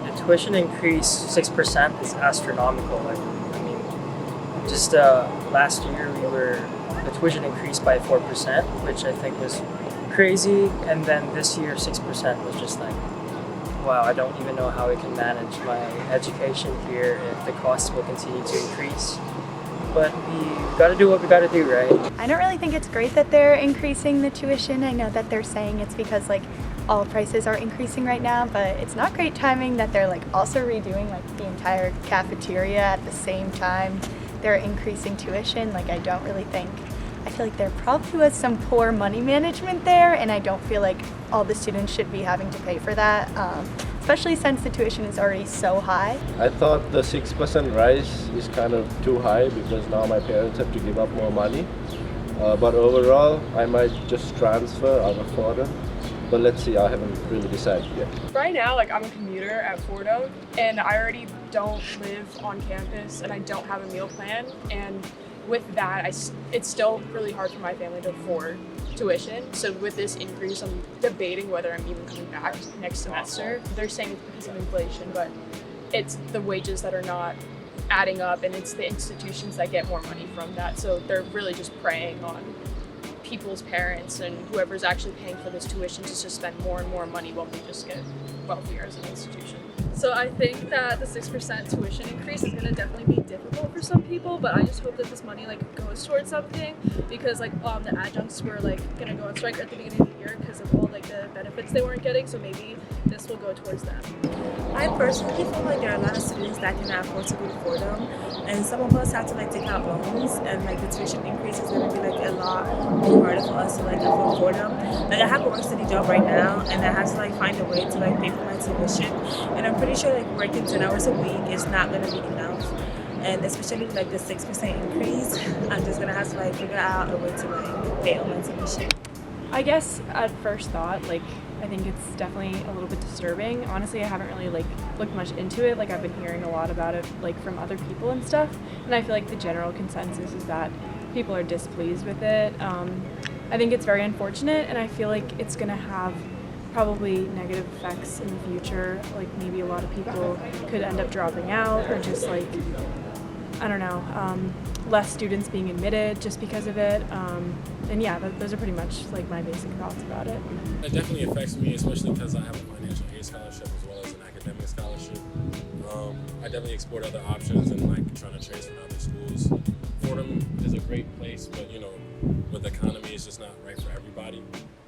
The tuition increase 6% is astronomical. I mean, just last year the tuition increased by 4%, which I think was crazy. And then this year 6% was just like, wow, I don't even know how we can manage my education here if the costs will continue to increase. But we gotta do what we gotta do, right? I don't really think it's great that they're increasing the tuition. I know that they're saying it's because like all prices are increasing right now, but it's not great timing that they're like also redoing like the entire cafeteria at the same time they're increasing tuition. Like I feel like there probably was some poor money management there, and I don't feel like all the students should be having to pay for that, especially since the tuition is already so high. I thought the 6% rise is kind of too high because now my parents have to give up more money. But overall, I might just transfer out of Fordham. But let's see, I haven't really decided yet. Right now, like I'm a commuter at Fordham, and I already don't live on campus, and I don't have a meal plan. And with that, it's still really hard for my family to afford tuition. So with this increase, I'm debating whether I'm even coming back next semester. They're saying it's because of inflation, but it's the wages that are not adding up, and it's the institutions that get more money from that. So they're really just preying on people's parents and whoever's actually paying for this tuition to just spend more and more money while we just get wealthier as an institution. So I think that the 6% tuition increase is going to definitely be difficult for some people, but I just hope that this money like goes towards something, because like the adjuncts were like going to go on strike at the beginning of the year because of all like the benefits they weren't getting, so maybe this will go towards them. I personally feel like there are a lot of students that cannot afford to go to Fordham, and some of us have to like take out loans, and like the tuition increase is going to be like a lot more harder for us to like afford Fordham. Like I have a work study job right now, and I have to like find a way to like pay for my tuition, and I'm pretty sure like working 10 hours a week is not going to be enough. And especially with like the 6% increase, I'm just going to have to like figure out a way to like pay all my tuition. I guess at first thought, like, I think it's definitely a little bit disturbing. Honestly, I haven't really like looked much into it. Like I've been hearing a lot about it like from other people and stuff, and I feel like the general consensus is that people are displeased with it. I think it's very unfortunate, and I feel like it's gonna have probably negative effects in the future. Like maybe a lot of people could end up dropping out, or just like, I don't know, less students being admitted just because of it. And yeah, those are pretty much like my basic thoughts about it. It definitely affects me, especially because I have a financial aid scholarship as well as an academic scholarship. I definitely explored other options and like trying to transfer to other schools. Fordham is a great place, but you know, with the economy, it's just not right for everybody.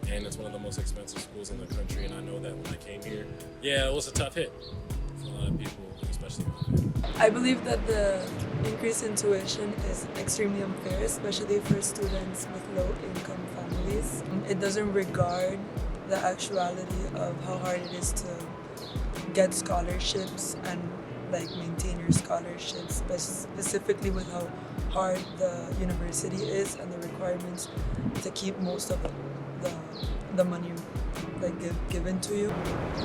And it's one of the most expensive schools in the country, and I know that when I came here, yeah, it was a tough hit for a lot of people, especially my family. I believe that the increase in tuition is extremely unfair, especially for students with low-income families. It doesn't regard the actuality of how hard it is to get scholarships and like maintain your scholarships, but specifically with how hard the university is and the requirements to keep most of the money like given to you.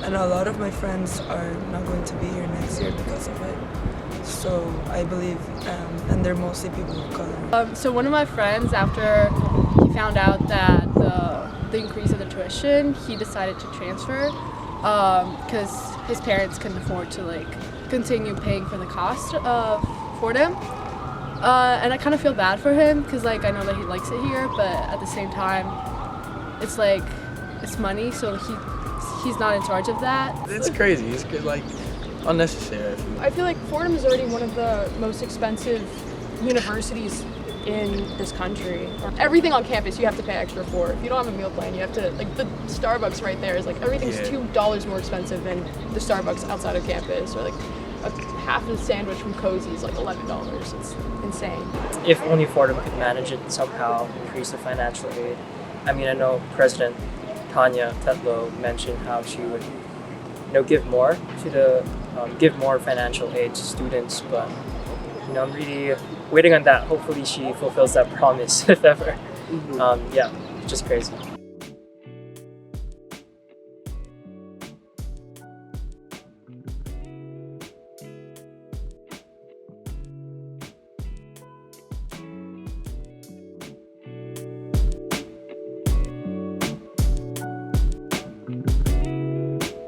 And a lot of my friends are not going to be here next year because of it. So I believe, and they're mostly people of color. So one of my friends, after he found out that the increase of the tuition, he decided to transfer because his parents couldn't afford to like continue paying for the cost of Fordham. And I kind of feel bad for him because like I know that he likes it here, but at the same time, it's like it's money, so he's not in charge of that. It's crazy. It's like unnecessary. I feel like Fordham is already one of the most expensive universities in this country. Everything on campus you have to pay extra for. If you don't have a meal plan, you have to, like the Starbucks right there is like everything's $2 more expensive than the Starbucks outside of campus, or like half a sandwich from Cozy is like $11. It's insane. If only Fordham could manage it and somehow increase the financial aid. I mean, I know President Tanya Tetlow mentioned how she would, give more to give more financial aid to students, but I'm really waiting on that. Hopefully, she fulfills that promise, if ever. Yeah, just crazy.